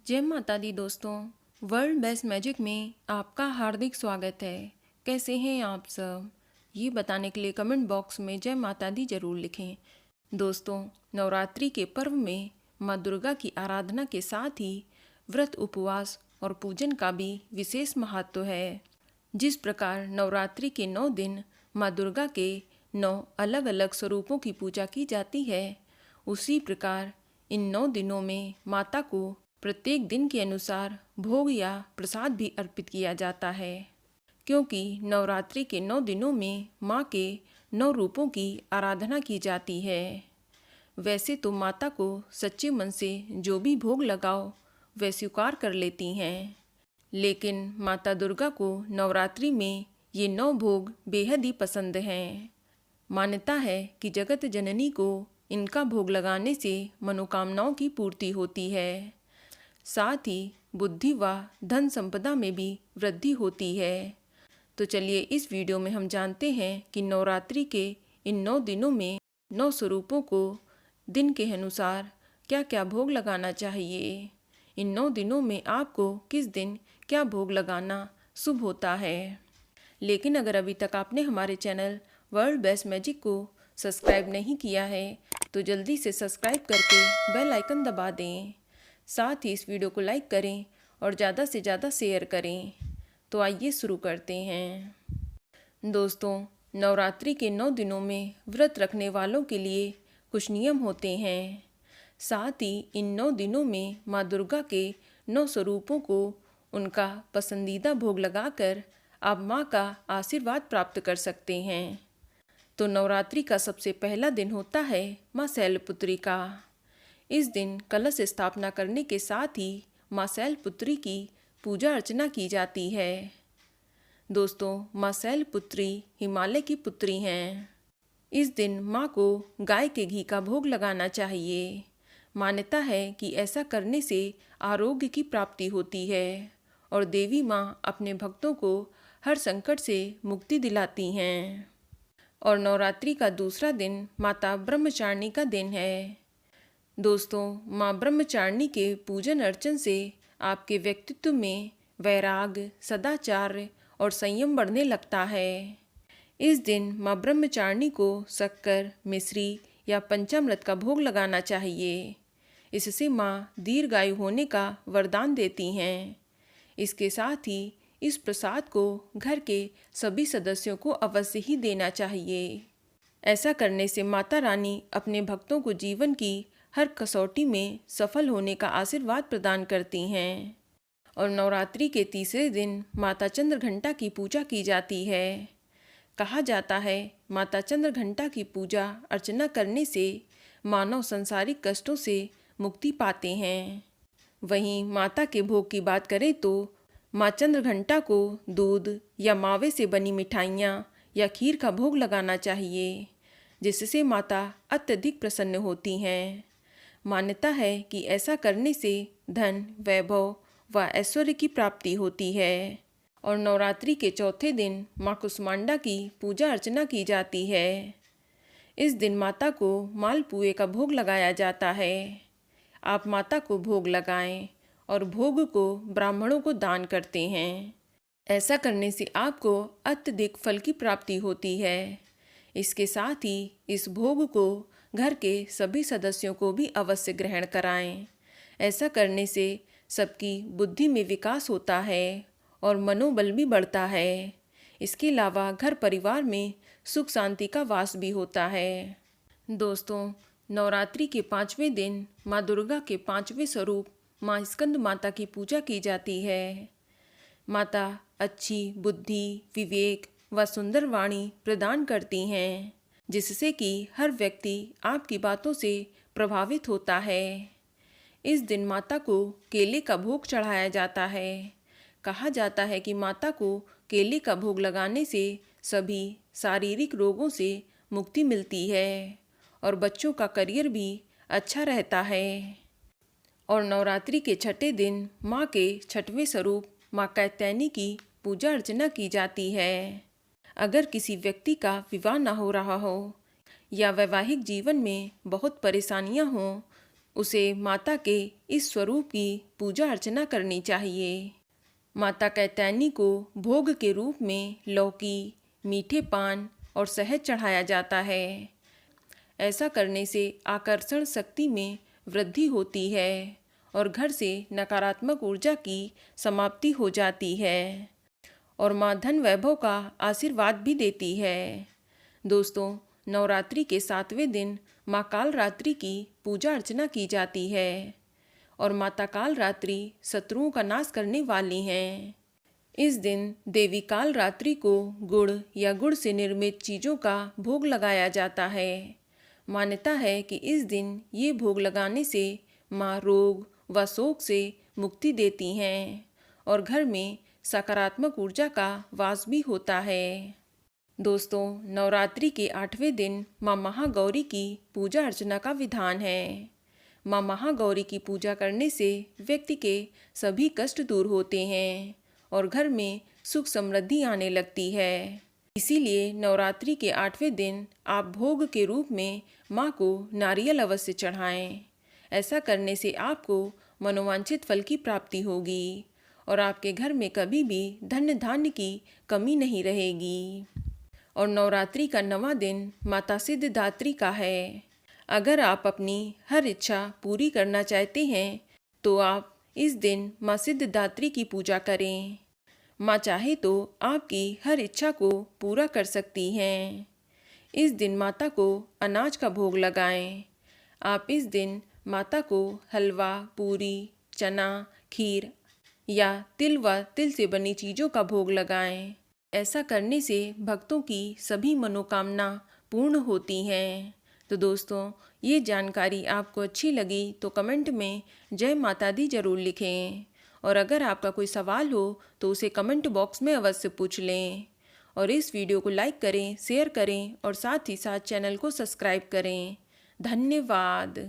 जय माता दी दोस्तों। वर्ल्ड बेस्ट मैजिक में आपका हार्दिक स्वागत है। कैसे हैं आप सब, ये बताने के लिए कमेंट बॉक्स में जय माता दी जरूर लिखें। दोस्तों, नवरात्रि के पर्व में माँ दुर्गा की आराधना के साथ ही व्रत, उपवास और पूजन का भी विशेष महत्व है। जिस प्रकार नवरात्रि के 9 दिन माँ दुर्गा के 9 अलग अलग स्वरूपों की पूजा की जाती है, उसी प्रकार इन 9 दिनों में माता को प्रत्येक दिन के अनुसार भोग या प्रसाद भी अर्पित किया जाता है, क्योंकि नवरात्रि के 9 दिनों में माँ के 9 रूपों की आराधना की जाती है। वैसे तो माता को सच्चे मन से जो भी भोग लगाओ वे स्वीकार कर लेती हैं, लेकिन माता दुर्गा को नवरात्रि में ये 9 भोग बेहद ही पसंद हैं। मान्यता है कि जगत जननी को इनका भोग लगाने से मनोकामनाओं की पूर्ति होती है, साथ ही बुद्धि व धन संपदा में भी वृद्धि होती है। तो चलिए इस वीडियो में हम जानते हैं कि नवरात्रि के इन 9 दिनों में 9 स्वरूपों को दिन के अनुसार क्या क्या भोग लगाना चाहिए। इन 9 दिनों में आपको किस दिन क्या भोग लगाना शुभ होता है। लेकिन अगर अभी तक आपने हमारे चैनल वर्ल्ड बेस्ट मैजिक को सब्सक्राइब नहीं किया है तो जल्दी से सब्सक्राइब करके बेल आइकन दबा दें। साथ ही इस वीडियो को लाइक करें और ज़्यादा से ज़्यादा शेयर करें। तो आइए शुरू करते हैं। दोस्तों, नवरात्रि के 9 दिनों में व्रत रखने वालों के लिए कुछ नियम होते हैं। साथ ही इन 9 दिनों में माँ दुर्गा के 9 स्वरूपों को उनका पसंदीदा भोग लगाकर आप माँ का आशीर्वाद प्राप्त कर सकते हैं। तो नवरात्रि का सबसे पहला दिन होता है माँ शैलपुत्री का। इस दिन कलश स्थापना करने के साथ ही माँ शैलपुत्री की पूजा अर्चना की जाती है। दोस्तों, माँ शैलपुत्री हिमालय की पुत्री हैं। इस दिन माँ को गाय के घी का भोग लगाना चाहिए। मान्यता है कि ऐसा करने से आरोग्य की प्राप्ति होती है और देवी माँ अपने भक्तों को हर संकट से मुक्ति दिलाती हैं। और नवरात्रि का दूसरा दिन माता ब्रह्मचारिणी का दिन है। दोस्तों, माँ ब्रह्मचारिणी के पूजन अर्चन से आपके व्यक्तित्व में वैराग्य, सदाचार और संयम बढ़ने लगता है। इस दिन माँ ब्रह्मचारिणी को शक्कर, मिश्री या पंचामृत का भोग लगाना चाहिए। इससे माँ दीर्घायु होने का वरदान देती हैं। इसके साथ ही इस प्रसाद को घर के सभी सदस्यों को अवश्य ही देना चाहिए। ऐसा करने से माता रानी अपने भक्तों को जीवन की हर कसौटी में सफल होने का आशीर्वाद प्रदान करती हैं। और नवरात्रि के तीसरे दिन माता चंद्रघंटा की पूजा की जाती है। कहा जाता है माता चंद्रघंटा की पूजा अर्चना करने से मानव संसारिक कष्टों से मुक्ति पाते हैं। वहीं माता के भोग की बात करें तो माँ चंद्रघंटा को दूध या मावे से बनी मिठाइयाँ या खीर का भोग लगाना चाहिए, जिससे माता अत्यधिक प्रसन्न होती हैं। मान्यता है कि ऐसा करने से धन, वैभव व ऐश्वर्य की प्राप्ति होती है। और नवरात्रि के चौथे दिन माँ कुष्मांडा की पूजा अर्चना की जाती है। इस दिन माता को मालपुए का भोग लगाया जाता है। आप माता को भोग लगाएं और भोग को ब्राह्मणों को दान करते हैं। ऐसा करने से आपको अत्यधिक फल की प्राप्ति होती है। इसके साथ ही इस भोग को घर के सभी सदस्यों को भी अवश्य ग्रहण कराएं। ऐसा करने से सबकी बुद्धि में विकास होता है और मनोबल भी बढ़ता है। इसके अलावा घर परिवार में सुख शांति का वास भी होता है। दोस्तों, नवरात्रि के 5वें दिन माँ दुर्गा के 5वें स्वरूप माँ स्कंद माता की पूजा की जाती है। माता अच्छी बुद्धि, विवेक व सुंदर वाणी प्रदान करती हैं, जिससे कि हर व्यक्ति आपकी बातों से प्रभावित होता है। इस दिन माता को केले का भोग चढ़ाया जाता है। कहा जाता है कि माता को केले का भोग लगाने से सभी शारीरिक रोगों से मुक्ति मिलती है और बच्चों का करियर भी अच्छा रहता है। और नवरात्रि के छठे दिन माँ के छठवें स्वरूप माँ कात्यायनी की पूजा अर्चना की जाती है। अगर किसी व्यक्ति का विवाह न हो रहा हो या वैवाहिक जीवन में बहुत परेशानियाँ हों उसे माता के इस स्वरूप की पूजा अर्चना करनी चाहिए। माता कात्यायनी को भोग के रूप में लौकी, मीठे पान और शहद चढ़ाया जाता है। ऐसा करने से आकर्षण शक्ति में वृद्धि होती है और घर से नकारात्मक ऊर्जा की समाप्ति हो जाती है और माँ धन वैभव का आशीर्वाद भी देती है। दोस्तों, नवरात्रि के 7वें दिन माँ कालरात्रि की पूजा अर्चना की जाती है और माता कालरात्रि शत्रुओं का नाश करने वाली हैं। इस दिन देवी कालरात्रि को गुड़ या गुड़ से निर्मित चीज़ों का भोग लगाया जाता है। मान्यता है कि इस दिन ये भोग लगाने से माँ रोग व शोक से मुक्ति देती हैं और घर में सकारात्मक ऊर्जा का वास भी होता है। दोस्तों, नवरात्रि के 8वें दिन माँ महागौरी की पूजा अर्चना का विधान है। माँ महागौरी की पूजा करने से व्यक्ति के सभी कष्ट दूर होते हैं और घर में सुख समृद्धि आने लगती है। इसीलिए नवरात्रि के 8वें दिन आप भोग के रूप में माँ को नारियल अवश्य चढ़ाएं। ऐसा करने से आपको मनोवांछित फल की प्राप्ति होगी और आपके घर में कभी भी धन धान्य की कमी नहीं रहेगी। और नवरात्रि का 9वां दिन माता सिद्धिदात्री का है। अगर आप अपनी हर इच्छा पूरी करना चाहते हैं तो आप इस दिन माँ सिद्धिदात्री की पूजा करें। माँ चाहे तो आपकी हर इच्छा को पूरा कर सकती हैं। इस दिन माता को अनाज का भोग लगाएं। आप इस दिन माता को हलवा, पूरी, चना, खीर या तिल व तिल से बनी चीज़ों का भोग लगाएं। ऐसा करने से भक्तों की सभी मनोकामना पूर्ण होती हैं। तो दोस्तों, ये जानकारी आपको अच्छी लगी तो कमेंट में जय माता दी ज़रूर लिखें और अगर आपका कोई सवाल हो तो उसे कमेंट बॉक्स में अवश्य पूछ लें और इस वीडियो को लाइक करें, शेयर करें और साथ ही साथ चैनल को सब्सक्राइब करें। धन्यवाद।